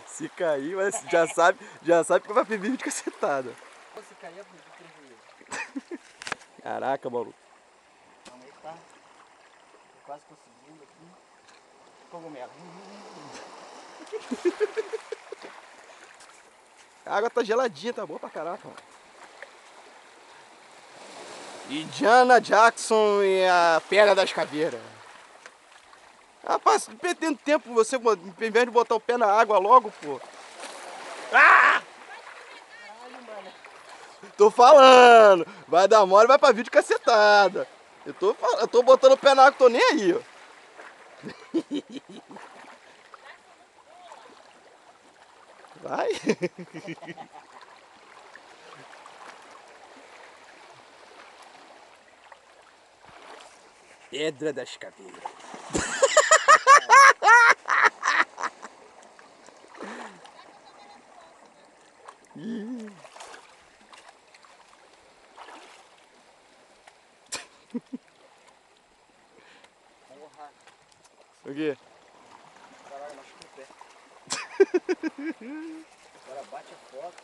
Se cair, mas já sabe que vai vir vídeo de cacetada. Se cair, é prejuízo. Caraca, maluco. Calma aí, tá? Tô quase conseguindo aqui. Cogumelo. A água tá geladinha, tá boa pra caraca, mano. Indiana Jackson e a Pedra das Caveiras. Rapaz, perdendo tempo você, ao invés de botar o pé na água logo, pô. Ah! Caralho, mano. Tô falando! Vai dar mole, vai pra vídeo cacetada. Eu tô botando o pé na água, tô nem aí, ó. Vai. Pedra das Caveiras. Porra. O quê? Caralho, machuca o pé. Agora bate a foto.